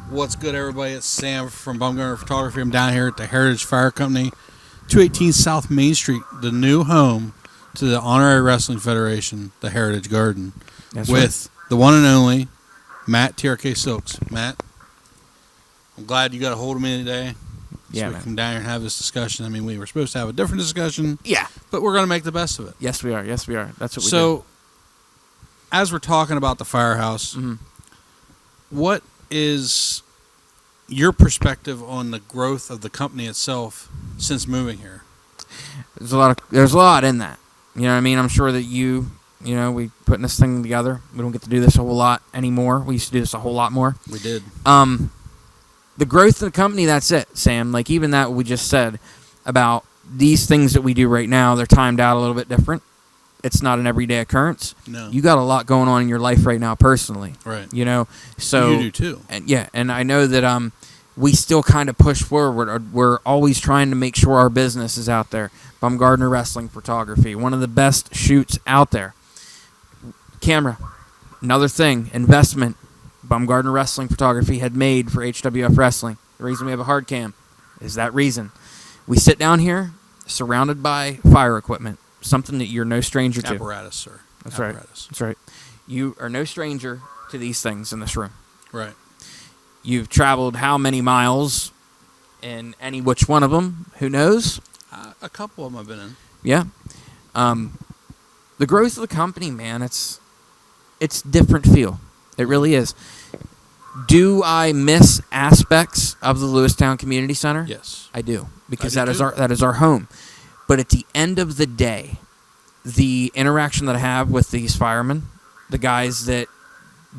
What's good, everybody? It's Sam from Bumgarner Photography. I'm down here at the Heritage Fire Company, 218 South Main Street, the new home to the Honorary Wrestling Federation, the Heritage Garden, That's with the one and only Matt TRK Silks. Matt, I'm glad you got a hold of me today. Yeah, we man. come down here and have this discussion. I mean, we were supposed to have a different discussion. Yeah. But we're going to make the best of it. Yes, we are. Yes, we are. That's what we do. So, as we're talking about the firehouse, what is your perspective on the growth of the company itself since moving here? There's a lot in that. You know what I mean? I'm sure that we putting this thing together. We don't get to do this a whole lot anymore. We used to do this a whole lot more. We did. The growth of the company, that's it, Sam. Like, even that we just said about these things that we do right now, they're timed out a little bit different. It's not an everyday occurrence. No. You got a lot going on in your life right now personally. Right. You know? So you do too. And I know that we still kind of push forward. We're always trying to make sure our business is out there. Bumgarner Wrestling Photography, one of the best shoots out there. Camera, another thing, investment Bumgarner Wrestling Photography had made for HWF Wrestling. The reason we have a hard cam is that reason. We sit down here surrounded by fire equipment, something that you're no stranger to. Apparatus, sir. That's right. That's right. You are no stranger to these things in this room. Right. You've traveled how many miles in any which one of them? Who knows? A couple of them I've been in. Yeah. The growth of the company, man, it's different feel. It really is. Do I miss aspects of the Lewistown Community Center? Yes. I do, because I do that is our home. But at the end of the day, the interaction that I have with these firemen, the guys that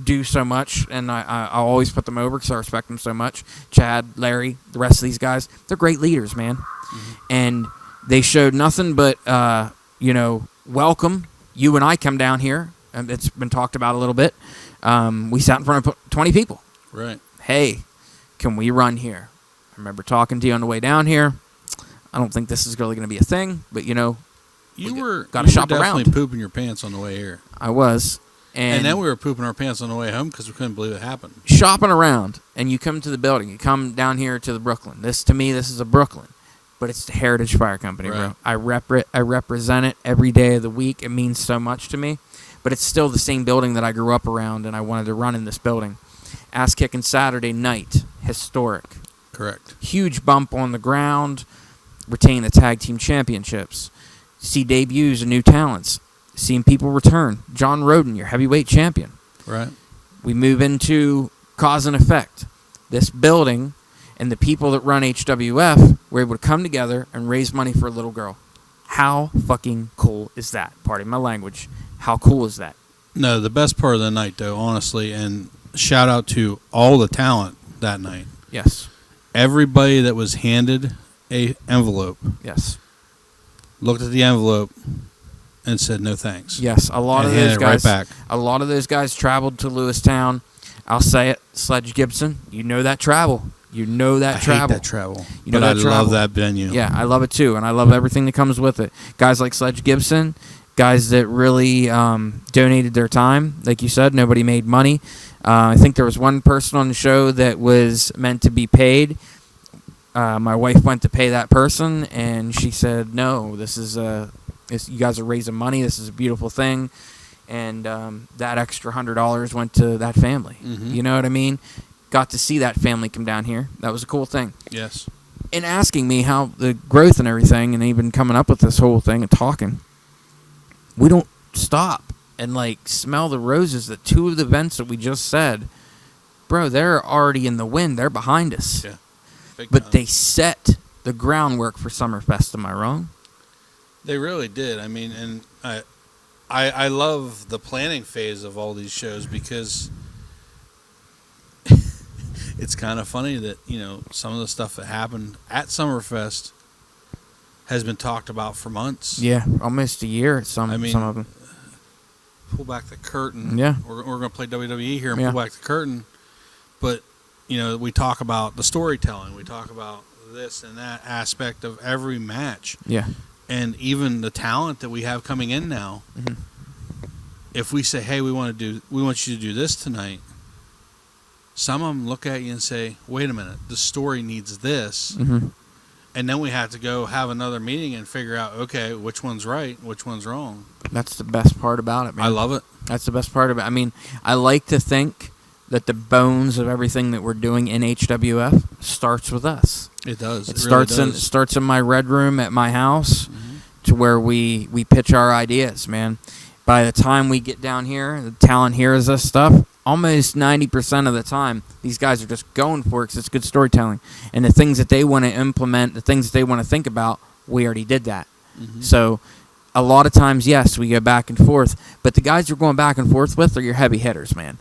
do so much, and I always put them over because I respect them so much. Chad, Larry, the rest of these guys, they're great leaders, man. Mm-hmm. And they showed nothing but, welcome. You and I come down here, and it's been talked about a little bit. We sat in front of 20 people. Right. Hey, can we run here? I remember talking to you on the way down here. I don't think this is really going to be a thing, but, you were shop definitely around. pooping your pants on the way here. I was. And then we were pooping our pants on the way home because we couldn't believe it happened. Shopping around, and you come to the building. You come down here to the Brooklyn. To me, this is a Brooklyn, but it's the Heritage Fire Company, right. bro. I represent it every day of the week. It means so much to me, but it's still the same building that I grew up around, and I wanted to run in this building. Ass kicking Saturday night, historic. Correct. Huge bump on the ground. Retain the tag team championships. See debuts of new talents. Seeing people return. John Roden, your heavyweight champion. Right. We move into cause and effect. This building and the people that run HWF were able to come together and raise money for a little girl. How fucking cool is that? Pardon my language. How cool is that? No, the best part of the night, though, honestly, and shout out to all the talent that night. Yes. Everybody that was handed a envelope. Yes. Looked at the envelope and said no thanks. Yes, a lot and of those guys. Right back. A lot of those guys traveled to Lewistown. I'll say it, Sledge Gibson. You know that travel. I hate that travel. You know but that I travel. love that venue. Yeah, I love it too, and I love everything that comes with it. Guys like Sledge Gibson, guys that really donated their time. Like you said, nobody made money. I think there was one person on the show that was meant to be paid. My wife went to pay that person, and she said, "No, this is you guys are raising money. This is a beautiful thing." And that extra $100 went to that family. Mm-hmm. You know what I mean? Got to see that family come down here. That was a cool thing. Yes. And asking me how the growth and everything, and even coming up with this whole thing and talking, we don't stop and smell the roses. That two of the events that we just said, bro, they're already in the wind. They're behind us. Yeah. But they set the groundwork for Summerfest. Am I wrong? They really did. I mean, and I love the planning phase of all these shows because it's kind of funny that, some of the stuff that happened at Summerfest has been talked about for months. Yeah, almost a year. Some of them. Pull back the curtain. Yeah. We're going to play WWE here and Yeah. pull back the curtain. But, we talk about the storytelling. We talk about this and that aspect of every match. Yeah. And even the talent that we have coming in now. Mm-hmm. If we say, hey, we want you to do this tonight, some of them look at you and say, wait a minute, the story needs this. Mm-hmm. And then we have to go have another meeting and figure out, okay, which one's right, which one's wrong. That's the best part about it, man. I love it. That's the best part of it. I mean, I like to think that the bones of everything that we're doing in HWF starts with us. It does. It starts in my red room at my house, to where we pitch our ideas, man. By the time we get down here, the talent hears us stuff. Almost 90% of the time, these guys are just going for it because it's good storytelling. And the things that they want to implement, the things that they want to think about, we already did that. Mm-hmm. So a lot of times, yes, we go back and forth. But the guys you're going back and forth with are your heavy hitters, man.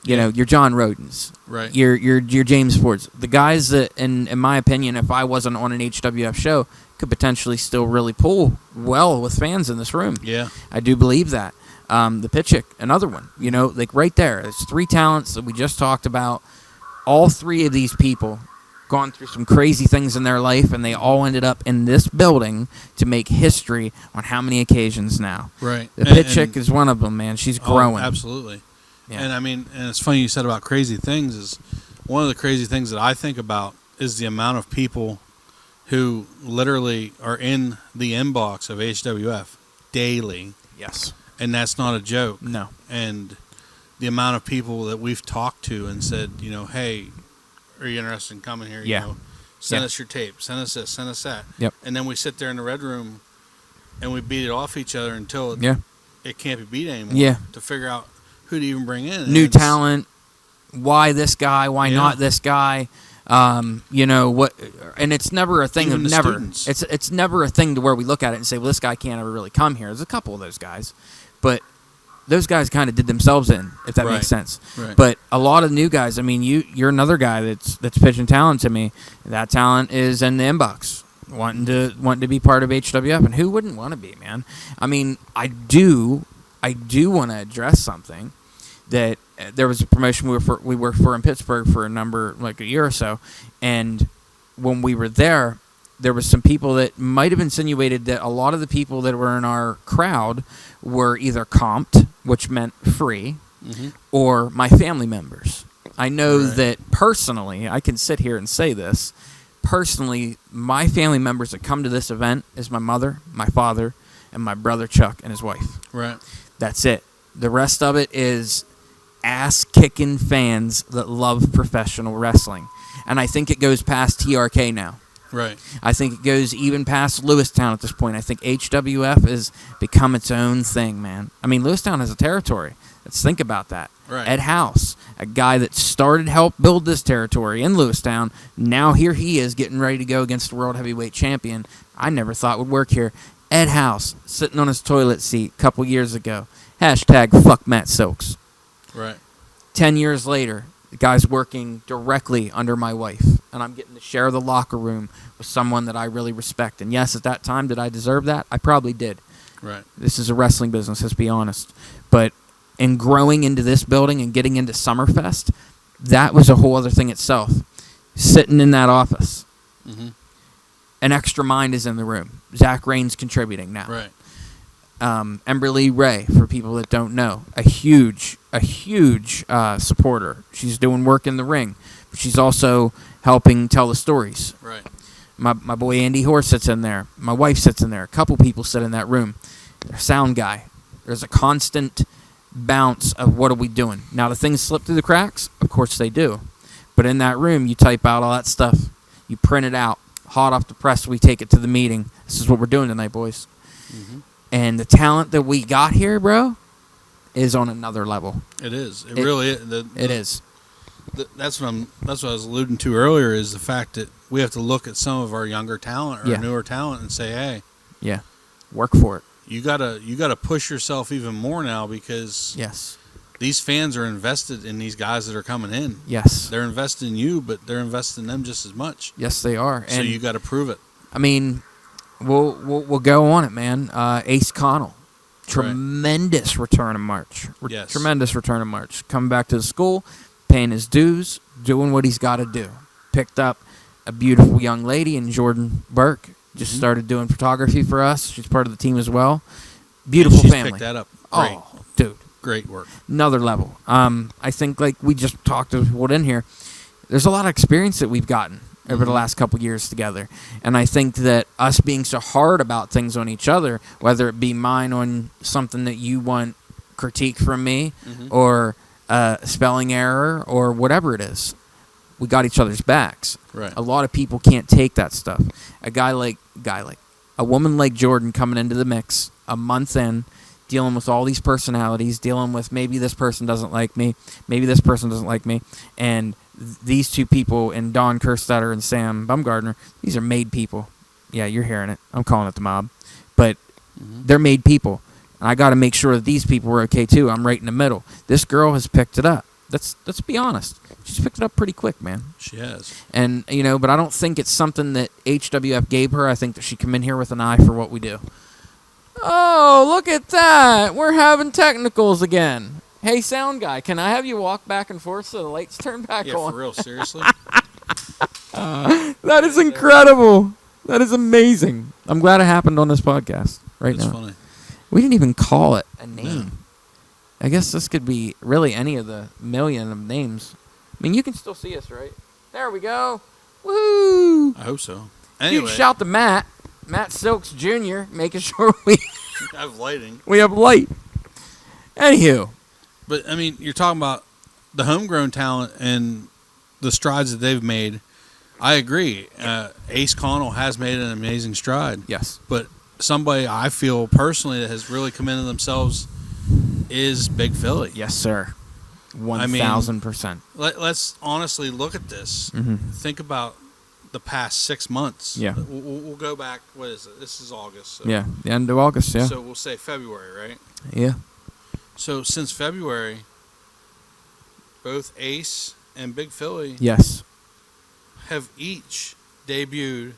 You know, your John Rodens. Right. Your James Fords. The guys that, in my opinion, if I wasn't on an HWF show, could potentially still really pull well with fans in this room. Yeah. I do believe that. The Pitchick, another one. You know, like right there. There's 3 talents that we just talked about. All 3 of these people gone through some crazy things in their life, and they all ended up in this building to make history on how many occasions now. Right. The Pitchick is one of them, man. She's growing. Oh, absolutely. Yeah. And I mean, and it's funny you said about crazy things. Is one of the crazy things that I think about is the amount of people who literally are in the inbox of HWF daily. Yes. And that's not a joke. No. And the amount of people that we've talked to and said, you know, hey, are you interested in coming here? Yeah. You know, send us your tape. Send us this. Send us that. Yep. And then we sit there in the red room and we beat it off each other until it can't be beat anymore. Yeah. To figure out who to even bring in. New talent. Why this guy? Why not this guy? You know what? And it's never a thing Even of the never. students. It's never a thing to where we look at it and say, well, this guy can't ever really come here. There's a couple of those guys, but those guys kind of did themselves in, if that makes sense. Right. But a lot of new guys. I mean, you're another guy that's pitching talent to me. That talent is in the inbox, wanting to be part of HWF, and who wouldn't want to be, man? I mean, I do want to address something. That there was a promotion we worked for in Pittsburgh for a year or so, and when we were there was some people that might have insinuated that a lot of the people that were in our crowd were either comped, which meant free, or my family members. I know that personally, I can sit here and say this, personally, my family members that come to this event is my mother, my father, and my brother Chuck and his wife. Right. That's it. The rest of it is ass-kicking fans that love professional wrestling. And I think it goes past TRK now. Right. I think it goes even past Lewistown at this point. I think HWF has become its own thing, man. I mean, Lewistown has a territory. Let's think about that. Right. Ed House, a guy that helped build this territory in Lewistown. Now here he is getting ready to go against the World Heavyweight Champion. I never thought would work here. Ed House, sitting on his toilet seat a couple years ago. # fuck Matt Silks. Right. 10 years later, the guy's working directly under my wife, and I'm getting to share the locker room with someone that I really respect. And yes, at that time, did I deserve that? I probably did. Right. This is a wrestling business, let's be honest. But in growing into this building and getting into Summerfest, that was a whole other thing itself. Sitting in that office, an extra mind is in the room. Zach Rain's contributing now. Right. Emberly Ray, for people that don't know, a huge supporter. She's doing work in the ring, but she's also helping tell the stories. Right. My boy Andy Hoare sits in there. My wife sits in there. A couple people sit in that room. There's a sound guy. There's a constant bounce of what are we doing. Now, do things slip through the cracks? Of course they do. But in that room, you type out all that stuff. You print it out. Hot off the press, we take it to the meeting. This is what we're doing tonight, boys. And the talent that we got here, bro, is on another level. It is. It really is. It is. That's what I was alluding to earlier, is the fact that we have to look at some of our younger talent or newer talent and say, hey, work for it. You gotta push yourself even more now, because these fans are invested in these guys that are coming in. Yes. They're invested in you, but they're invested in them just as much. Yes, they are. So and you got to prove it. I mean, we'll go on it, man. Ace Connell, tremendous return in March. Tremendous return in March. Coming back to the school, paying his dues, doing what he's got to do. Picked up a beautiful young lady in Jordan Burke. Just started doing photography for us. She's part of the team as well. Beautiful she's family. Picked that up. Great. Oh, dude, Great work. Another level. I think, like we just talked to what in here, there's a lot of experience that we've gotten over the last couple years together. And I think that us being so hard about things on each other, whether it be mine on something that you want critique from me or spelling error or whatever it is, we got each other's backs. Right. A lot of people can't take that stuff. A woman like Jordan coming into the mix a month in, dealing with all these personalities, dealing with maybe this person doesn't like me, maybe this person doesn't like me, and these two people, and Don Kerstetter and Sam Bumgardner, these are made people. Yeah, you're hearing it. I'm calling it the mob. But they're made people. And I got to make sure that these people are okay, too. I'm right in the middle. This girl has picked it up. Let's be honest. She's picked it up pretty quick, man. She has. And, but I don't think it's something that HWF gave her. I think that she come in here with an eye for what we do. Oh, look at that. We're having technicals again. Hey, sound guy, can I have you walk back and forth so the lights turn back on? Yeah, for real, seriously? That is incredible. That is amazing. I'm glad it happened on this podcast right now. That's funny. We didn't even call it a name. No. I guess this could be really any of the million of names. I mean, you can still see us, right? There we go. Woo! I hope so. Anyway. Huge shout to Matt Silks Jr., making sure we have lighting. We have light. Anywho. But, I mean, you're talking about the homegrown talent and the strides that they've made. I agree. Ace Connell has made an amazing stride. Yes. But somebody I feel personally that has really come into themselves is Big Philly. Yes, sir. 1,000%. Let's honestly look at this. Think about the past 6 months. Yeah. We'll go back. What is it? This is August. So. Yeah, the end of August, yeah. So we'll say February, right? Yeah. So since February, both Ace and Big Philly have each debuted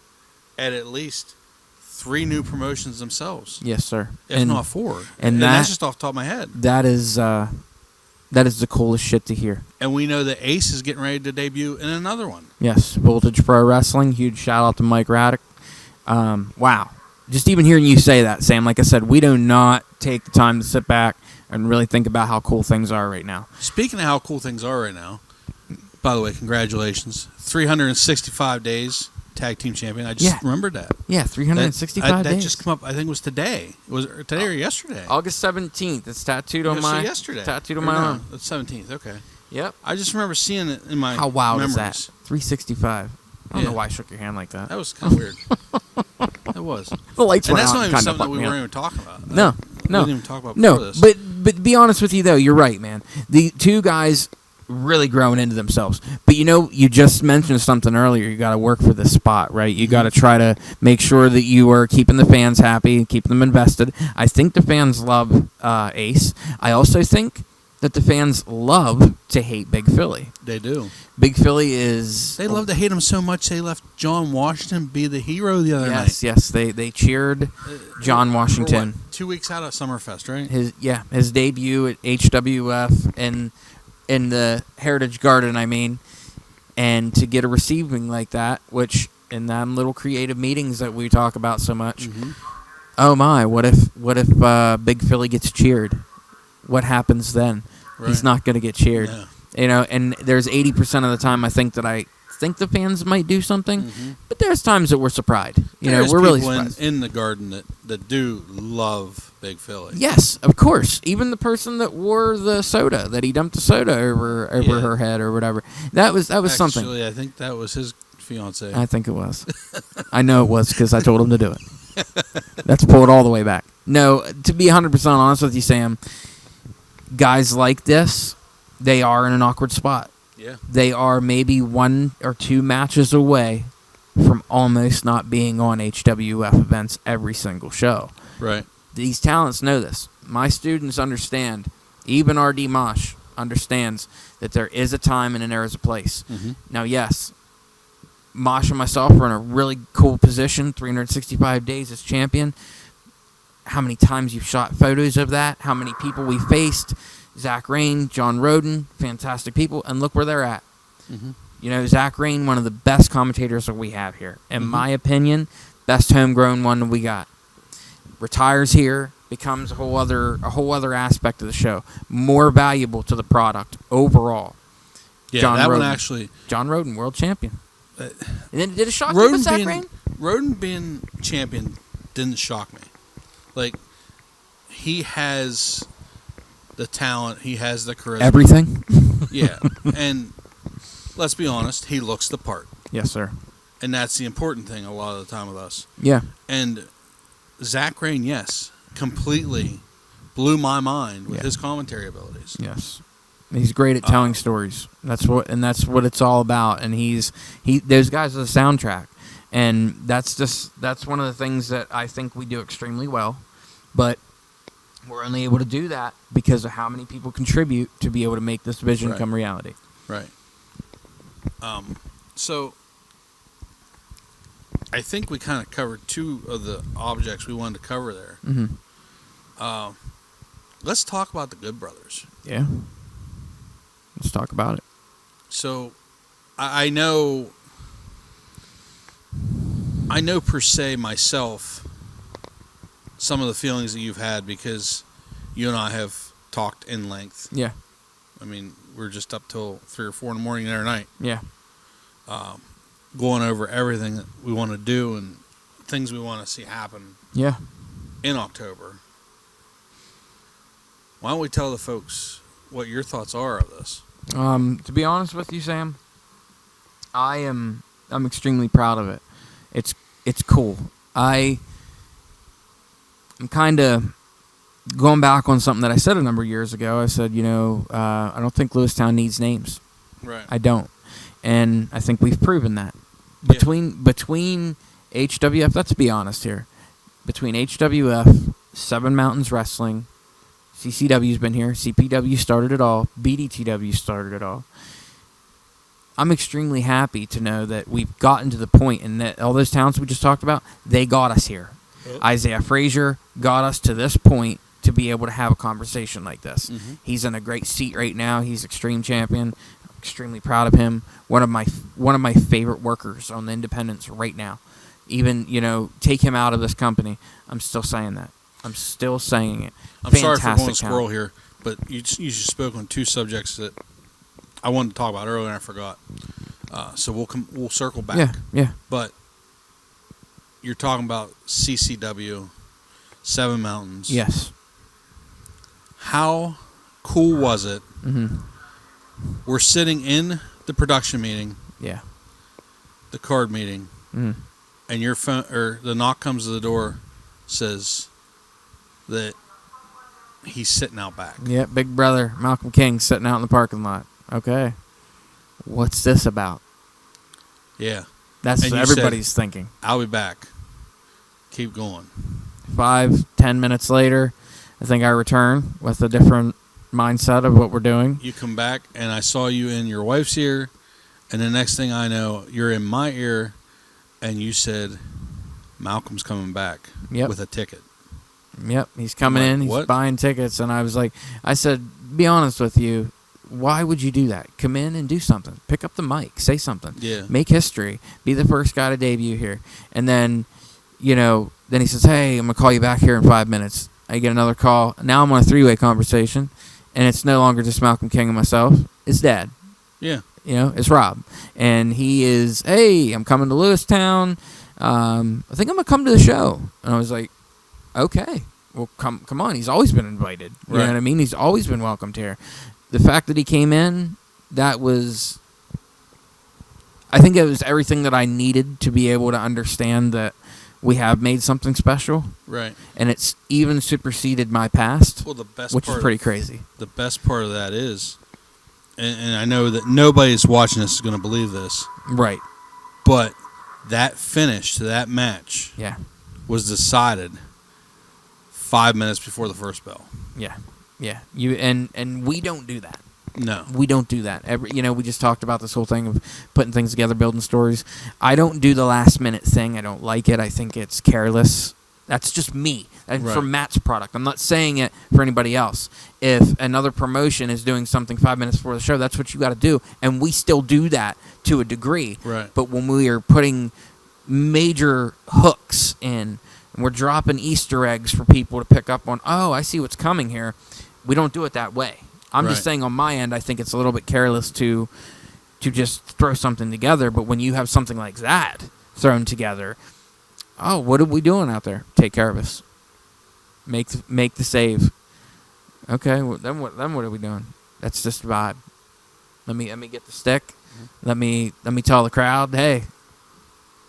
at least 3 new promotions themselves. Yes, sir. If not 4. And that's just off the top of my head. That is the coolest shit to hear. And we know that Ace is getting ready to debut in another one. Yes, Voltage Pro Wrestling. Huge shout out to Mike Raddick. Wow. Just even hearing you say that, Sam, like I said, we do not take the time to sit back and really think about how cool things are right now. Speaking of how cool things are right now, by the way, congratulations. 365 days, tag team champion. I just remembered that. Yeah, 365 days. That just come up, I think it was today. Was it today or yesterday? August 17th. It's tattooed on my... yesterday. Tattooed on my arm. It's 17th, okay. Yep. I just remember seeing it in my How wild memories. is that? 365. I don't know why I shook your hand like that. That was kind of weird. That was. The lights and went that's out. not even something that we me weren't up. even talking about. No. We didn't even talk about before this. But to be honest with you, though, you're right, man. The two guys really growing into themselves. But, you just mentioned something earlier. You got to work for this spot, right? You got to try to make sure that you are keeping the fans happy, keeping them invested. I think the fans love Ace. I also think that the fans love to hate Big Philly. They do. Big Philly is... They love to hate him so much they left John Washington be the hero the other night. Yes. They cheered John Washington. 2 weeks out of Summerfest, right? His debut at HWF in the Heritage Garden, and to get a receiving like that, which in them little creative meetings that we talk about so much. Oh my, what if Big Philly gets cheered? What happens then? Right. He's not going to get cheered. Yeah. And there's 80% of the time I think the fans might do something, but there's times that we're surprised. We're really surprised. In the garden that do love Big Philly. Yes, of course. Even the person that wore the soda, that he dumped the soda over her head or whatever. That was something. Actually, I think that was his fiance. I think it was. I know it was because I told him to do it. Let's pull it all the way back. No, to be 100% honest with you, Sam, guys like this, they are in an awkward spot. Yeah. They are maybe 1 or 2 matches away from almost not being on HWF events every single show. Right. These talents know this. My students understand, even R.D. Mosh understands that there is a time and there is a place. Now, yes, Mosh and myself are in a really cool position, 365 days as champion. How many times you've shot photos of that, how many people we faced, Zach Rain, John Roden, fantastic people, and look where they're at. Zach Rain, one of the best commentators that we have here. In my opinion, best homegrown one that we got. retires here, becomes a whole other aspect of the show, more valuable to the product overall. Yeah, John that Roden. one actually. John Roden, world champion. And then did it shock you with Zach Rain? Roden being champion didn't shock me. Like, he has the talent, he has the charisma. Everything. Yeah, and let's be honest, he looks the part. Yes, sir. And that's the important thing a lot of the time with us. Yeah. And Zach Rain, yes, completely blew my mind with his commentary abilities. Yes. He's great at telling stories. That's what it's all about. And those guys are the soundtrack. And that's one of the things that I think we do extremely well. But we're only able to do that because of how many people contribute to be able to make this vision come reality. Right. So I think we kind of covered two of the objects we wanted to cover there. Mm-hmm. Let's talk about the Good Brothers. Yeah. Let's talk about it. So I know per se myself some of the feelings that you've had because you and I have talked in length. Yeah. I mean, we're just up till 3 or 4 in the morning the other night. Yeah. Going over everything that we want to do and things we want to see happen. Yeah. In October. Why don't we tell the folks what your thoughts are of this? To be honest with you, Sam, I'm extremely proud of it. It's cool. I'm kind of going back on something that I said a number of years ago. I said, I don't think Lewistown needs names. Right. I don't. And I think we've proven that. Between HWF, let's be honest here. Between HWF, Seven Mountains Wrestling, CCW's been here, CPW started it all, BDTW started it all. I'm extremely happy to know that we've gotten to the point and that all those towns we just talked about, they got us here. Yep. Isaiah Frazier got us to this point to be able to have a conversation like this. Mm-hmm. He's in a great seat right now. He's Extreme Champion. I'm extremely proud of him. One of my favorite workers on the independents right now. Even, take him out of this company. I'm still saying that. I'm still saying it. I'm sorry for going squirrel here, but you just spoke on two subjects that I wanted to talk about earlier and I forgot. So we'll circle back. Yeah. But you're talking about CCW, Seven Mountains. Yes. How cool was it? Mm-hmm. We're sitting in the production meeting. Yeah. The card meeting. Mm. And your phone or the knock comes to the door, says that he's sitting out back. Yeah, big brother Malcolm King sitting out in the parking lot. Okay. What's this about? Yeah. That's what everybody's thinking. I'll be back. Keep going. 5-10 minutes later, I think I return with a different mindset of what we're doing. You come back, and I saw you in your wife's ear, and the next thing I know, you're in my ear, and you said, Malcolm's coming back with a ticket. Yep, he's coming in, he's buying tickets, and I said, be honest with you, why would you do that? Come in and do something. Pick up the mic, say something. Yeah. Make history. Be the first guy to debut here. And then, then he says, hey, I'm going to call you back here in 5 minutes. I get another call. Now I'm on a 3-way conversation, and it's no longer just Malcolm King and myself. It's Dad. Yeah. It's Rob. And he is, hey, I'm coming to Lewistown. I think I'm going to come to the show. And I was like, okay. Well, come on. He's always been invited. You know what I mean? He's always been welcomed here. The fact that he came in, I think it was everything that I needed to be able to understand that we have made something special. Right. And it's even superseded my past, well, which is pretty crazy. The best part of that is, and I know that nobody's watching this is going to believe this. Right. But that finish to that match was decided 5 minutes before the first bell. Yeah. Yeah, and we don't do that. No, we don't do that. We just talked about this whole thing of putting things together, building stories. I don't do the last minute thing. I don't like it. I think it's careless. That's just me. And for Matt's product. I'm not saying it for anybody else. If another promotion is doing something 5 minutes before the show, that's what you got to do. And we still do that to a degree. Right. But when we are putting major hooks in and we're dropping Easter eggs for people to pick up on. Oh, I see what's coming here. We don't do it that way. I'm just saying on my end, I think it's a little bit careless to just throw something together. But when you have something like that thrown together, oh, what are we doing out there? Take care of us. Make the save. Okay, well, then what are we doing? That's just a vibe. Let me get the stick. Let me tell the crowd, hey,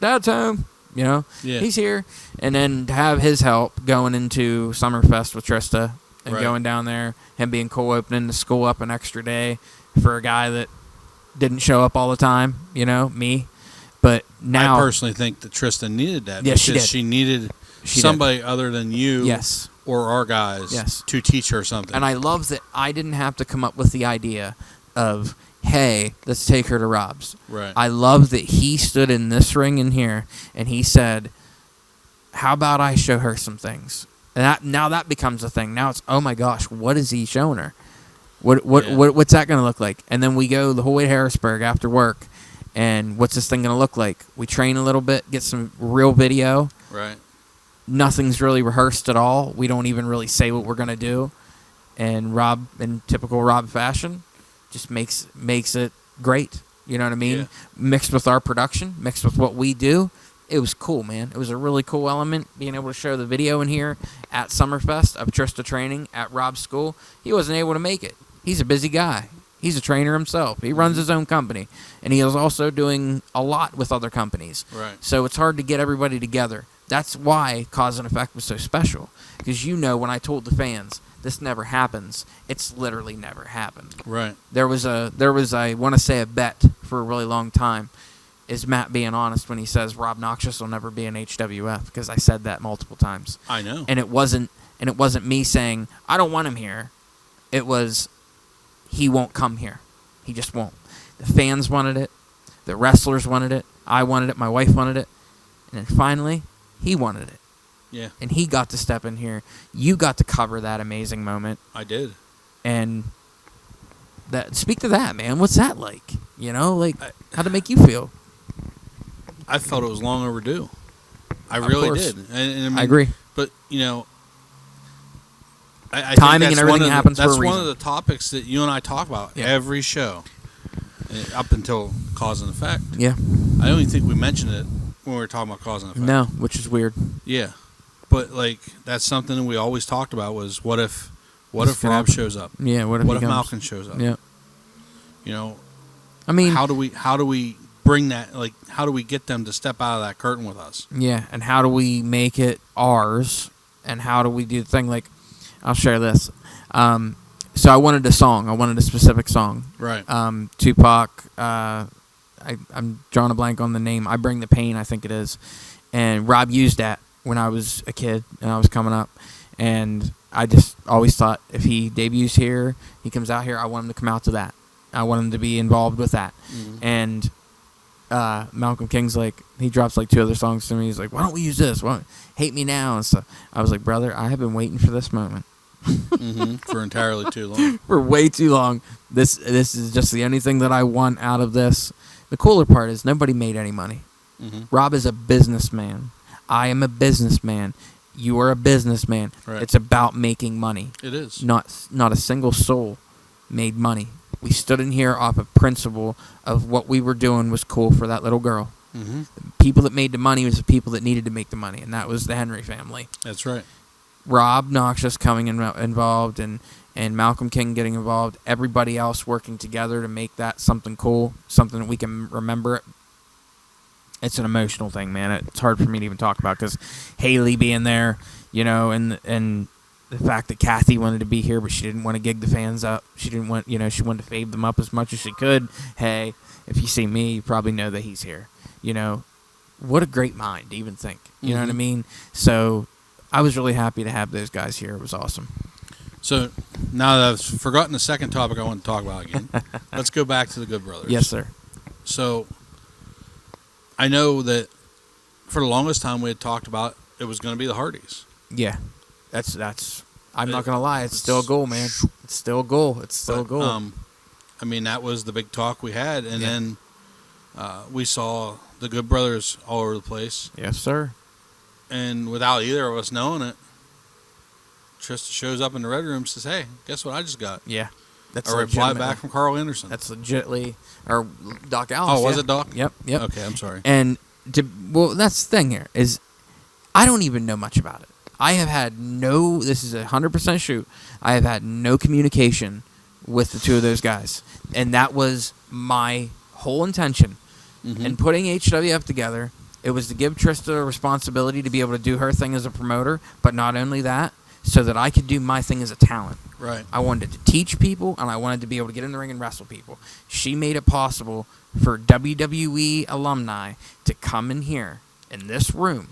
Dad's home. You know, he's here. And then to have his help going into Summerfest with Trista and going down there, him being cool, opening the school up an extra day for a guy that didn't show up all the time, you know, me. But now, I personally think that Trista needed that. Yes, she did. She needed somebody other than you or our guys to teach her something. And I love that I didn't have to come up with the idea of, hey, let's take her to Rob's. Right. I love that he stood in this ring in here and he said, how about I show her some things? And now that becomes a thing. Now it's, oh my gosh, what is he showing her? What's that going to look like? And then we go the whole way to Harrisburg after work, and what's this thing going to look like? We train a little bit, get some real video. Right. Nothing's really rehearsed at all. We don't even really say what we're going to do. And Rob, in typical Rob fashion, just makes it great. You know what I mean? Yeah. Mixed with our production, mixed with what we do. It was cool, man. It was a really cool element, being able to show the video in here at Summerfest of Trista training at Rob's school. He wasn't able to make it. He's a busy guy. He's a trainer himself. He runs his own company. And he is also doing a lot with other companies. Right. So it's hard to get everybody together. That's why Cause and Effect was so special. Because when I told the fans, this never happens, it's literally never happened. Right. There was I want to say a bet for a really long time. Is Matt being honest when he says Rob Noxious will never be an HWF? Because I said that multiple times. I know. And it wasn't me saying I don't want him here. It was he won't come here. He just won't. The fans wanted it. The wrestlers wanted it. I wanted it. My wife wanted it. And then finally, he wanted it. Yeah. And he got to step in here. You got to cover that amazing moment. I did. And speak to that, man. What's that like? You know, like how'd it make you feel? I felt it was long overdue. I really did. And I mean, I agree. But, you know, I timing think and everything happens for a reason. That's one of the topics that you and I talk about every show, up until Cause and Effect. Yeah. I don't even think we mentioned it when we were talking about Cause and Effect. No, which is weird. Yeah. But, like, that's something that we always talked about was what if Rob shows up? Yeah, what if Malcolm shows up? Yeah. You know, I mean, how do we bring that, like, how do we get them to step out of that curtain with us? Yeah, and how do we make it ours? And how do we do the thing? Like, I'll share this. So I wanted a song. I wanted a specific song. Right. Tupac. I'm drawing a blank on the name. I Bring the Pain, I think it is. And Rob used that when I was a kid and I was coming up. And I just always thought if he debuts here, he comes out here, I want him to come out to that. I want him to be involved with that. Mm-hmm. And Malcolm King's like, he drops like 2 other songs to me. He's like, why don't we use this? Hate Me Now and stuff. I was like, brother, I have been waiting for this moment. For entirely too long. For way too long. This is just the only thing that I want out of this. The cooler part is nobody made any money. Mm-hmm. Rob is a businessman. I am a businessman. You are a businessman. Right. It's about making money. It is. Not a single soul made money. We stood in here off a principle of what we were doing was cool for that little girl. Mm-hmm. The people that made the money was the people that needed to make the money, and that was the Henry family. That's right. Rob Noxious coming involved and Malcolm King getting involved, everybody else working together to make that something cool, something that we can remember. It's an emotional thing, man. It's hard for me to even talk about because Haley being there, you know, and the fact that Kathy wanted to be here, but she didn't want to gig the fans up. She didn't want, she wanted to fave them up as much as she could. Hey, if you see me, you probably know that he's here. You know, what a great mind to even think. You know what I mean? So I was really happy to have those guys here. It was awesome. So now that I've forgotten the second topic I want to talk about again, let's go back to the Good Brothers. Yes, sir. So I know that for the longest time we had talked about it was going to be the Hardys. Yeah. That's. I'm not gonna lie. It's still a goal, man. It's still a goal. It's still a goal. I mean, that was the big talk we had, and then we saw the Good Brothers all over the place. Yes, sir. And without either of us knowing it, Trista shows up in the Red Room and says, "Hey, guess what I just got?" Yeah. That's a reply back from Carl Anderson. That's legitimately, or Doc Alice. Oh, was it Doc? Yep. Okay, I'm sorry. And that's the thing here is, I don't even know much about it. I have had this is 100% shoot. I have had no communication with the two of those guys, and that was my whole intention in putting HWF together. It was to give Trista a responsibility to be able to do her thing as a promoter, but not only that, so that I could do my thing as a talent. Right. I wanted to teach people, and I wanted to be able to get in the ring and wrestle people. She made it possible for WWE alumni to come in here, in this room,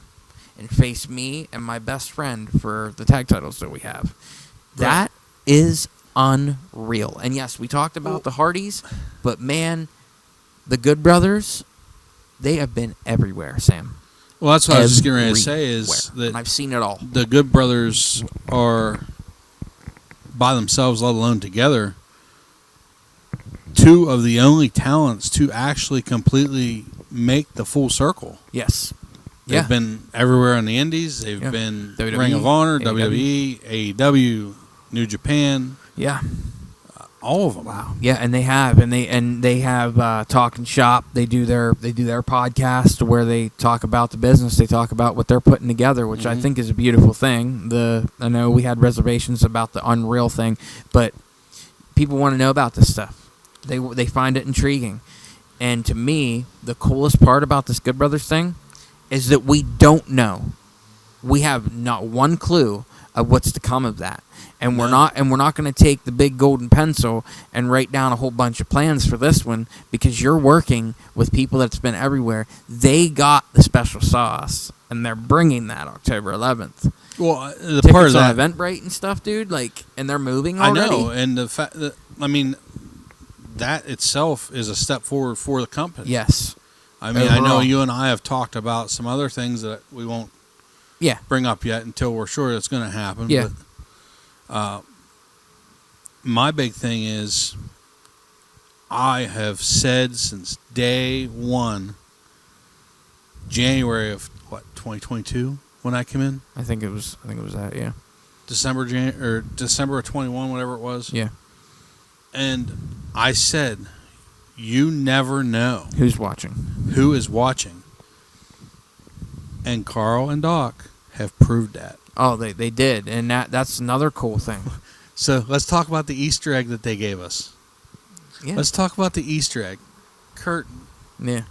and face me and my best friend for the tag titles that we have. Right. That is unreal. And yes, we talked about the Hardys, but man, the Good Brothers, they have been everywhere, Sam. Well, that's what I was just getting ready to say is that and I've seen it all. The Good Brothers are, by themselves, let alone together, two of the only talents to actually completely make the full circle. Yes. They've been everywhere in the Indies. They've been WWE, Ring of Honor, WWE, AEW, New Japan. Yeah. All of them. Wow. Yeah, and they have Talking Shop. They do their podcast where they talk about the business. They talk about what they're putting together, which I think is a beautiful thing. I know we had reservations about the Unreal thing, but people want to know about this stuff. They find it intriguing. And to me, the coolest part about this Good Brothers thing is that we don't know. We have not one clue of what's to come of that. And we're not going to take the big golden pencil and write down a whole bunch of plans for this one, because you're working with people that's been everywhere. They got the special sauce, and they're bringing that October 11th. Well, the Tickets part of that on Eventbrite and stuff, dude, and they're moving already. I know, and the fact that that itself is a step forward for the company. Yes. Overall. I know you and I have talked about some other things that we won't bring up yet until we're sure it's going to happen. Yeah. But, my big thing is, I have said since day one, January of 2022 when I came in. I think it was that, yeah. December of 21, whatever it was. Yeah. And I said, you never know who's watching, who is watching, and Carl and Doc have proved that. Oh, they did, and that's another cool thing. So let's talk about the Easter egg that they gave us. Yeah. Let's talk about the Easter egg curtain. Yeah.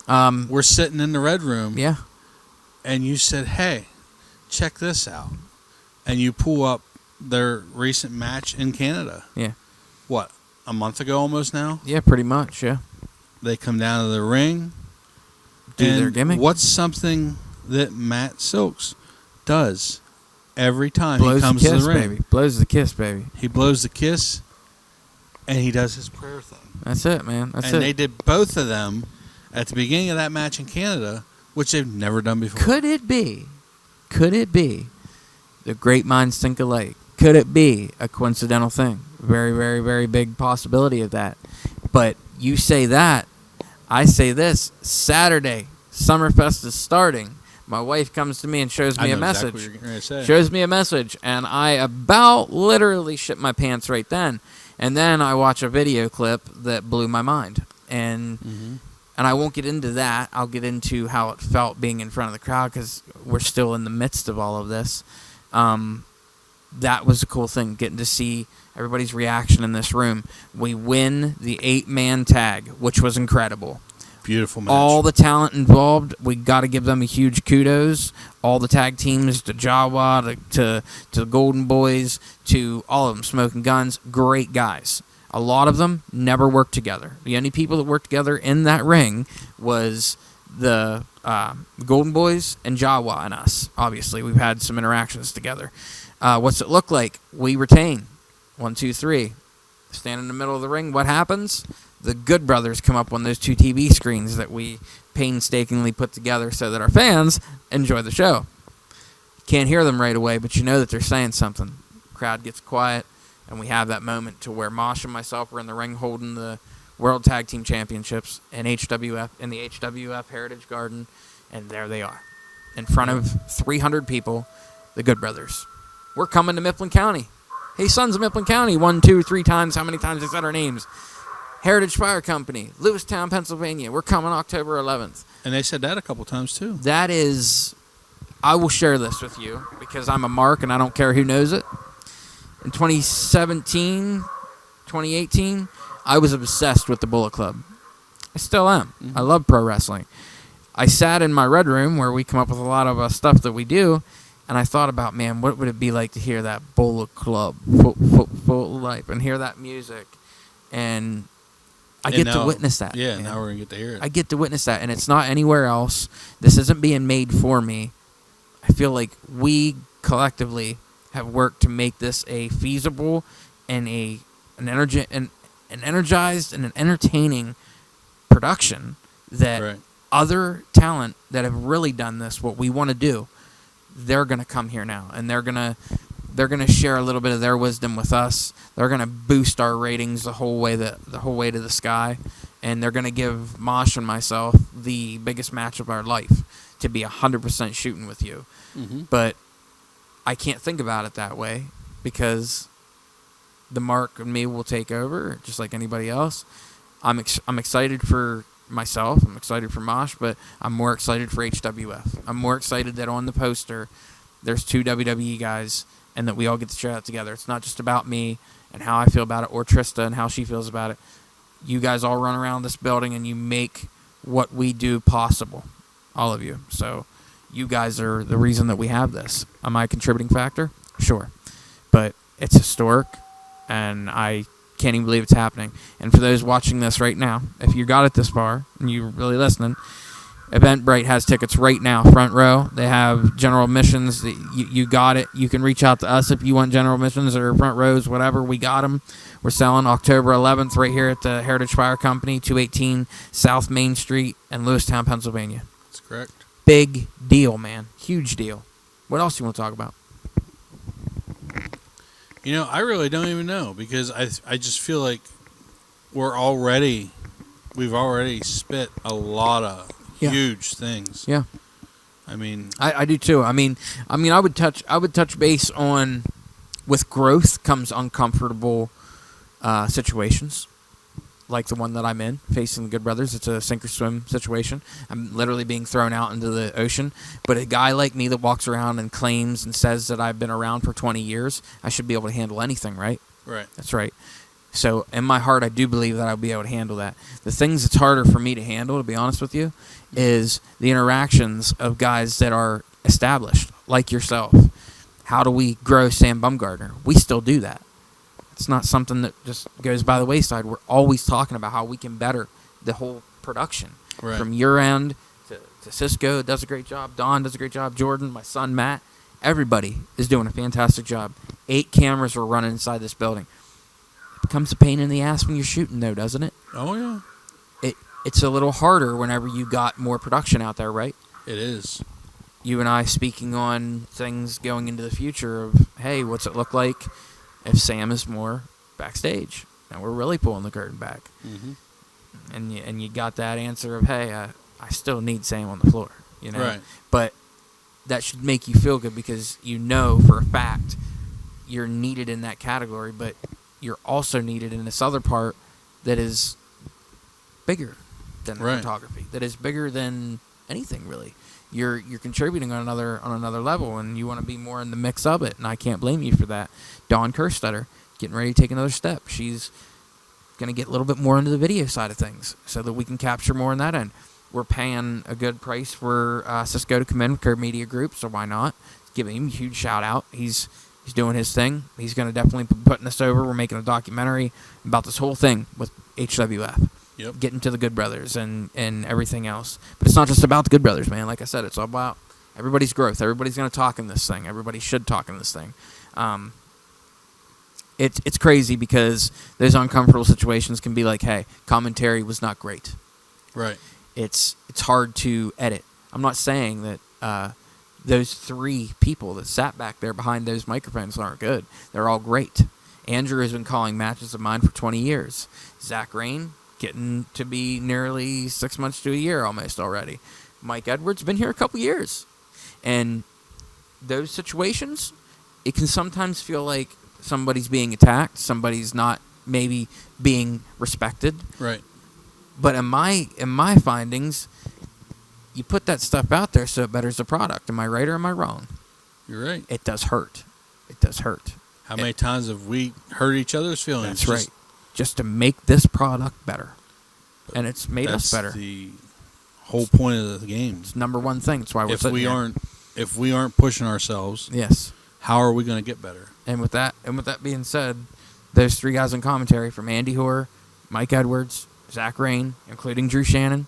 We're sitting in the Red Room. Yeah. And you said, "Hey, check this out," and you pull up their recent match in Canada. Yeah. What, a month ago almost now? Yeah, pretty much. Yeah. They come down to the ring. Do their gimmick. What's something that Matt Silks does every time he comes to the ring? Baby. Blows the kiss, baby. He blows the kiss, and he does his prayer thing. That's it, man. That's it. And they did both of them at the beginning of that match in Canada, which they've never done before. Could it be the great minds think alike? Could it be a coincidental thing? Very, very, very big possibility of that. But you say that, I say this. Saturday, Summerfest is starting. My wife comes to me and shows me a message. Exactly what you're going to say. Shows me a message, and I about literally shit my pants right then. And then I watch a video clip that blew my mind. And I won't get into that. I'll get into how it felt being in front of the crowd, because we're still in the midst of all of this. That was a cool thing, getting to see everybody's reaction in this room. We win the 8-man tag, which was incredible. Beautiful match. All the talent involved, we got to give them a huge kudos. All the tag teams, to Jawa, to the Golden Boys, to all of them, Smoking Guns, great guys. A lot of them never worked together. The only people that worked together in that ring was the Golden Boys and Jawa and us. Obviously, we've had some interactions together. What's it look like? We retain. 1, 2, 3. Stand in the middle of the ring. What happens? The Good Brothers come up on those 2 TV screens that we painstakingly put together so that our fans enjoy the show. Can't hear them right away, but you know that they're saying something. Crowd gets quiet, and we have that moment to where Mosh and myself were in the ring holding the World Tag Team Championships in HWF, in the HWF Heritage Garden, and there they are. in front of 300 people, the Good Brothers. We're coming to Mifflin County. Hey, Sons of Mifflin County, 1, 2, 3 times. How many times they said our names? Heritage Fire Company, Lewistown, Pennsylvania. We're coming October 11th. And they said that a couple times, too. That is, I will share this with you because I'm a mark and I don't care who knows it. In 2017, 2018, I was obsessed with the Bullet Club. I still am. Mm-hmm. I love pro wrestling. I sat in my Red Room where we come up with a lot of stuff that we do, and I thought about, man, what would it be like to hear that Bullet Club full life and hear that music? And I get to witness that. Yeah, man. now we're going to get to hear it. I get to witness that, and it's not anywhere else. This isn't being made for me. I feel like we collectively have worked to make this a feasible and an energized and an entertaining production that other talent that have really done this, what we want to do, they're going to come here now, and they're going to share a little bit of their wisdom with us. They're going to boost our ratings the whole way to the sky, and they're going to give Mosh and myself the biggest match of our life to be 100% shooting with you. Mm-hmm. But I can't think about it that way because the Mark and me will take over just like anybody else. I'm excited for myself. I'm excited for Mosh, but I'm more excited for HWF. I'm more excited that on the poster there's 2 WWE guys and that we all get to share that together. It's not just about me and how I feel about it or Trista and how she feels about it. You guys all run around this building and you make what we do possible. All of you. So you guys are the reason that we have this. Am I a contributing factor? Sure. But it's historic, and I can't even believe it's happening. And for those watching this right now, if you got it this far and you're really listening, Eventbrite has tickets right now, front row. They have general admissions. You got it. You can reach out to us if you want general admissions or front rows, whatever. We got them. We're selling October 11th right here at the Heritage Fire Company, 218 South Main Street in Lewistown, Pennsylvania. That's correct. Big deal, man. Huge deal. What else do you want to talk about? You know, I really don't even know because I just feel like we've already spit a lot of huge things. Yeah. I mean, I do too. I mean, I would touch base on with growth comes uncomfortable situations. Like the one that I'm in, facing the Good Brothers. It's a sink or swim situation. I'm literally being thrown out into the ocean. But a guy like me that walks around and claims and says that I've been around for 20 years, I should be able to handle anything, right? Right. That's right. So in my heart, I do believe that I'll be able to handle that. The things that's harder for me to handle, to be honest with you, is the interactions of guys that are established, like yourself. How do we grow Sam Bumgardner? We still do that. It's not something that just goes by the wayside. We're always talking about how we can better the whole production. Right. From your end to Cisco does a great job. Don does a great job. Jordan, my son Matt, everybody is doing a fantastic job. 8 cameras are running inside this building. It becomes a pain in the ass when you're shooting, though, doesn't it? Oh, yeah. It's a little harder whenever you got more production out there, right? It is. You and I speaking on things going into the future of, hey, what's it look like if Sam is more backstage? And we're really pulling the curtain back. Mm-hmm. And you got that answer of, hey, I still need Sam on the floor, you know? Right. But that should make you feel good because you know for a fact you're needed in that category, but you're also needed in this other part that is bigger than the photography, that is bigger than anything really. You're contributing on another level, and you want to be more in the mix of it, and I can't blame you for that. Dawn Kerstetter, getting ready to take another step. She's going to get a little bit more into the video side of things so that we can capture more on that end. We're paying a good price for Cisco to come in with Curb Media Group, so why not? Give him a huge shout out. He's doing his thing. He's going to definitely be putting this over. We're making a documentary about this whole thing with HWF. Yep. Getting to the Good Brothers and everything else. But it's not just about the Good Brothers, man. Like I said, it's all about everybody's growth. Everybody's going to talk in this thing. Everybody should talk in this thing. It's crazy because those uncomfortable situations can be like, hey, commentary was not great. Right. It's hard to edit. I'm not saying that those 3 people that sat back there behind those microphones aren't good. They're all great. Andrew has been calling matches of mine for 20 years. Zach Rain, getting to be nearly 6 months to a year almost already. Mike Edwards been here a couple years. And those situations, it can sometimes feel like somebody's being attacked, somebody's not maybe being respected. Right. But in my findings, you put that stuff out there so it betters the product. Am I right or am I wrong? You're right. It does hurt. It does hurt. How many times have we hurt each other's feelings? That's right. Just to make this product better. And it's made us better. That's the whole point of the game. It's number one thing. That's why we're sitting here. If we aren't pushing ourselves, yes, how are we going to get better? And with that being said, those three guys in commentary from Andy Hoare, Mike Edwards, Zach Rain, including Drew Shannon,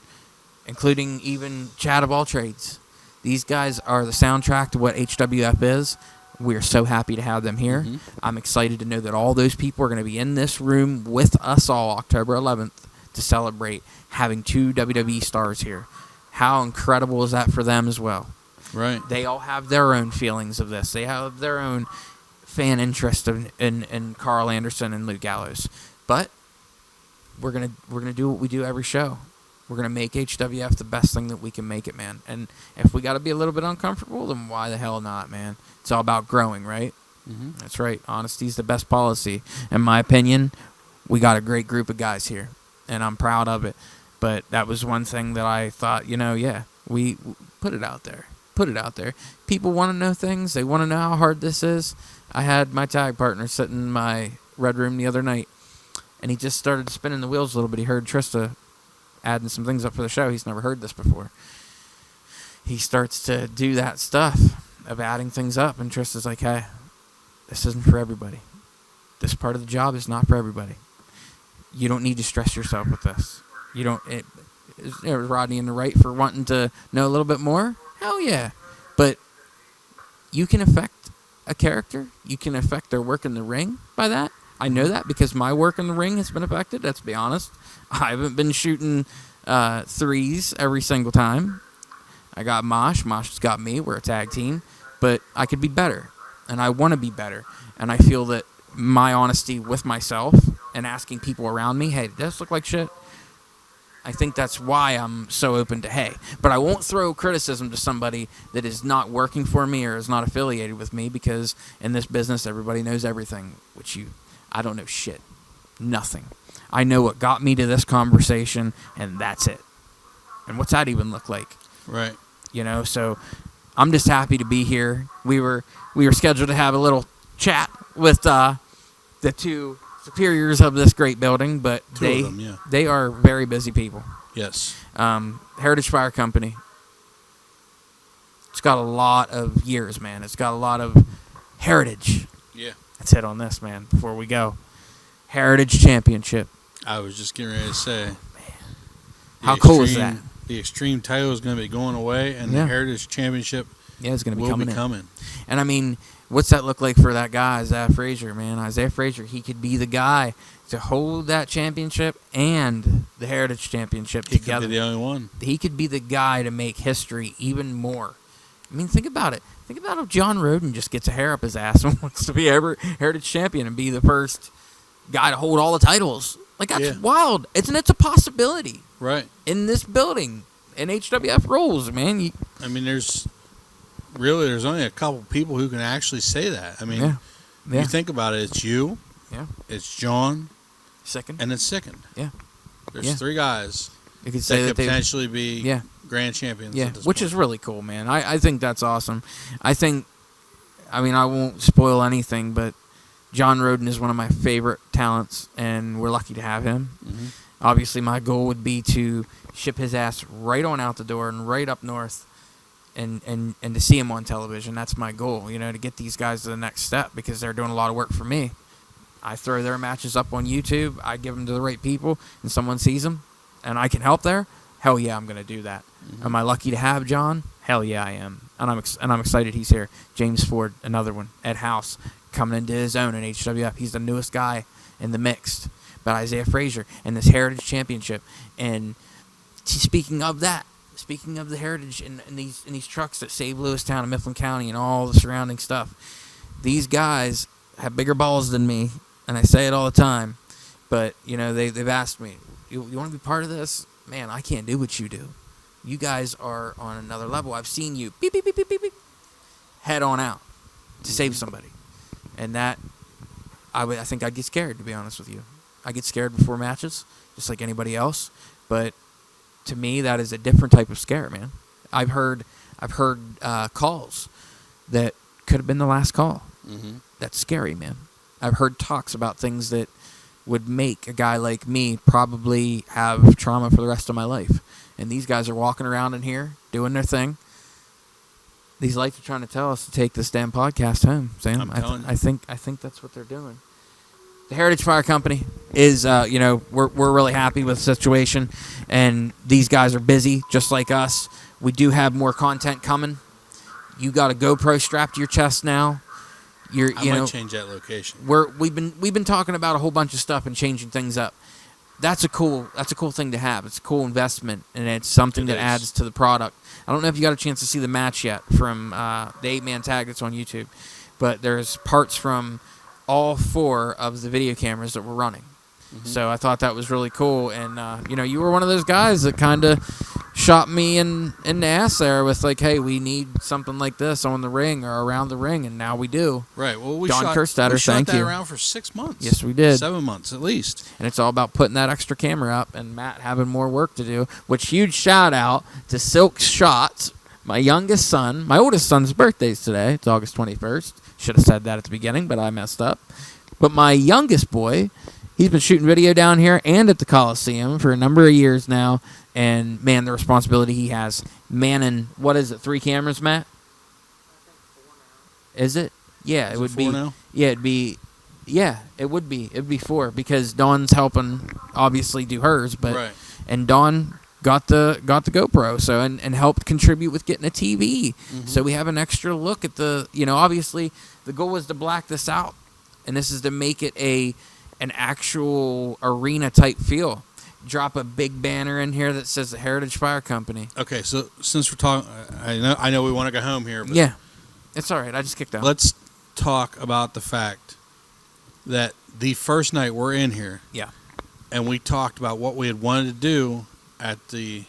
including even Chad of All Trades. These guys are the soundtrack to what HWF is. We're so happy to have them here. Mm-hmm. I'm excited to know that all those people are going to be in this room with us all October 11th to celebrate having two WWE stars here. How incredible is that for them as well? Right. They all have their own feelings of this. They have their own fan interest in Carl Anderson and Luke Gallows. But we're gonna do what we do every show. We're gonna make HWF the best thing that we can make it, man. And if we got to be a little bit uncomfortable, then why the hell not, man? It's all about growing, right? Mm-hmm. That's right. Honesty's the best policy. In my opinion, we got a great group of guys here, and I'm proud of it. But that was one thing that I thought, we put it out there. Put it out there. People want to know things. They want to know how hard this is. I had my tag partner sitting in my Red Room the other night, and he just started spinning the wheels a little bit. He heard Trista adding some things up for the show. He's never heard this before. He starts to do that stuff of adding things up, and Trista's like, hey, this isn't for everybody. This part of the job is not for everybody. You don't need to stress yourself with this. You don't... Is Rodney in the right for wanting to know a little bit more? Hell yeah. But you can affect a character. You can affect their work in the ring by that. I know that because my work in the ring has been affected, let's be honest. I haven't been shooting threes every single time. I got Mosh. Mosh has got me. We're a tag team. But I could be better. And I want to be better. And I feel that my honesty with myself and asking people around me, hey, does this look like shit? I think that's why I'm so open to hey. But I won't throw criticism to somebody that is not working for me or is not affiliated with me, because in this business everybody knows everything, I don't know shit. Nothing. I know what got me to this conversation, and that's it. And what's that even look like? Right. So I'm just happy to be here. We were scheduled to have a little chat with the two superiors of this great building, but they are very busy people. Yes. Heritage Fire Company. It's got a lot of years, man. It's got a lot of heritage. Yeah. Let's hit on this, man, before we go. Heritage Championship. I was just getting ready to say. Man. How cool is that? The Extreme title is going to be going away, and the Heritage Championship it's going to be coming. And I mean, what's that look like for that guy, Isaiah Frazier, man? Isaiah Frazier, he could be the guy to hold that championship and the Heritage Championship together. He could be the only one. He could be the guy to make history even more. I mean, think about it. Think about if John Roden just gets a hair up his ass and wants to be Heritage Champion and be the first guy to hold all the titles. Like, that's wild. It's a possibility. Right. In this building, in HWF rules, man. There's only a couple people who can actually say that. I mean, you think about it, it's you, it's John, Second, and it's Second. Yeah. There's three guys you could say that could potentially be grand champions. Yeah, at this which point. is really cool, man. I think that's awesome. I won't spoil anything, but John Roden is one of my favorite talents, and we're lucky to have him. Mm-hmm. Obviously, my goal would be to ship his ass right on out the door and right up north and to see him on television. That's my goal, to get these guys to the next step, because they're doing a lot of work for me. I throw their matches up on YouTube. I give them to the right people, and someone sees them, and I can help there. Hell yeah, I'm going to do that. Mm-hmm. Am I lucky to have John? Hell yeah, I am. And I'm excited he's here. James Ford, another one. Ed House, coming into his own in HWF. He's the newest guy in the mixed. But Isaiah Frazier and this Heritage Championship. And speaking of that, speaking of the Heritage and these trucks that save Lewistown and Mifflin County and all the surrounding stuff, these guys have bigger balls than me, and I say it all the time. But they've asked me, you want to be part of this? Man, I can't do what you do. You guys are on another level. I've seen you beep beep beep beep beep beep head on out to save somebody. And that, I think I'd get scared, to be honest with you. I get scared before matches, just like anybody else. But to me, that is a different type of scare, man. I've heard calls that could have been the last call. Mm-hmm. That's scary, man. I've heard talks about things that would make a guy like me probably have trauma for the rest of my life. And these guys are walking around in here doing their thing. These lights are trying to tell us to take this damn podcast home, Sam. I think that's what they're doing. The Heritage Fire Company is, we're really happy with the situation, and these guys are busy just like us. We do have more content coming. You got a GoPro strapped to your chest now. I might change that location. We've been talking about a whole bunch of stuff and changing things up. That's a cool thing to have. It's a cool investment, and it's something that adds to the product. I don't know if you got a chance to see the match yet from the 8-man tag that's on YouTube, but there's parts from all 4 of the video cameras that we're running. Mm-hmm. So I thought that was really cool, and you were one of those guys that kind of shot me in the ass there with like, hey, we need something like this on the ring or around the ring, and now we do. Right. Well, we Don shot thank that you. around for 6 months. Yes, we did. 7 months at least. And it's all about putting that extra camera up and Matt having more work to do, which huge shout out to Silk Shots, my youngest son. My oldest son's birthday's today. It's August 21st. Should have said that at the beginning, but I messed up. But my youngest boy, he's been shooting video down here and at the Coliseum for a number of years now. And, man, the responsibility he has. Manning, 3 cameras, Matt? Is it? Yeah, it would be. 4 now? Yeah, it'd be. Yeah, it would be. It'd be 4 because Dawn's helping, obviously, do hers. But right. And Dawn got the GoPro, so and helped contribute with getting a TV. Mm-hmm. So we have an extra look at the. Obviously, the goal was to black this out, and this is to make it an actual arena type feel. Drop a big banner in here that says the Heritage Fire Company. Okay, so since we're talking, I know we want to go home here, but yeah, it's all right. I just kicked out. Let's talk about the fact that the first night we're in here, yeah, and we talked about what we had wanted to do at the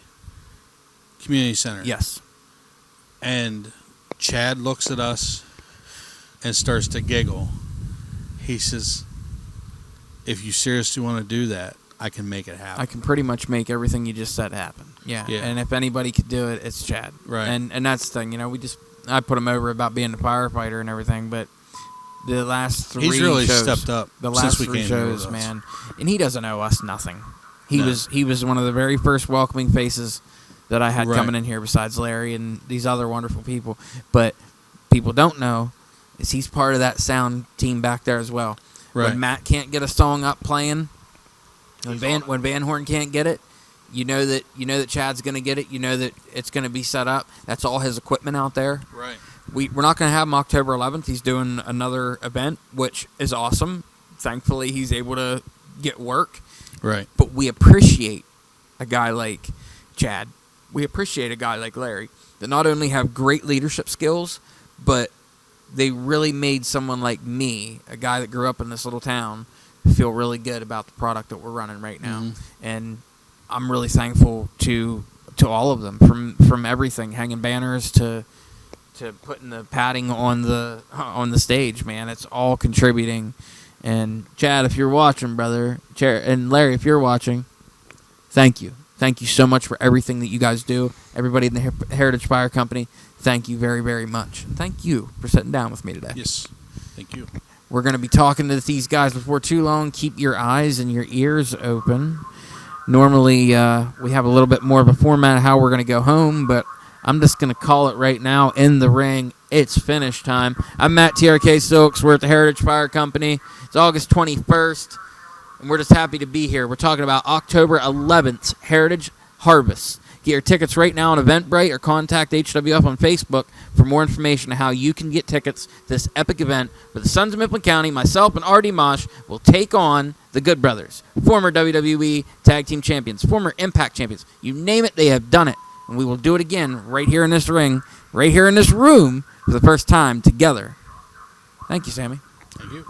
community center. Yes, and Chad looks at us and starts to giggle. He says, "If you seriously want to do that, I can make it happen." I can pretty much make everything you just said happen. Yeah. And if anybody could do it, it's Chad. Right. And that's the thing. I put him over about being a firefighter and everything, but the last 3 he's really shows, stepped up. The last since we 3 came shows, here man, and he doesn't owe us nothing. He No. was one of the very first welcoming faces that I had Right. coming in here, besides Larry and these other wonderful people. But people don't know is he's part of that sound team back there as well. Right. When Matt can't get a song up playing, when Van Horn can't get it, you know that Chad's going to get it. You know that it's going to be set up. That's all his equipment out there. Right. We're not going to have him October 11th. He's doing another event, which is awesome. Thankfully, he's able to get work. Right. But we appreciate a guy like Chad. We appreciate a guy like Larry that not only have great leadership skills, but they really made someone like me, a guy that grew up in this little town, feel really good about the product that we're running right now. Mm-hmm. And I'm really thankful to all of them, from everything, hanging banners to putting the padding on the stage, man. It's all contributing. And Chad, if you're watching, brother, and Larry, if you're watching, thank you. Thank you so much for everything that you guys do. Everybody in the Heritage Fire Company, thank you very, very much. And thank you for sitting down with me today. Yes. Thank you. We're going to be talking to these guys before too long. Keep your eyes and your ears open. Normally, we have a little bit more of a format of how we're going to go home, but I'm just going to call it right now. In the ring, it's finish time. I'm Matt TRK Silks. We're at the Heritage Fire Company. It's August 21st, and we're just happy to be here. We're talking about October 11th, Heritage Harvest. Get your tickets right now on Eventbrite or contact HWF on Facebook for more information on how you can get tickets to this epic event where the Sons of Mifflin County, myself, and Artie Mosh will take on the Good Brothers, former WWE Tag Team Champions, former Impact Champions. You name it, they have done it. And we will do it again right here in this ring, right here in this room for the first time together. Thank you, Sammy. Thank you.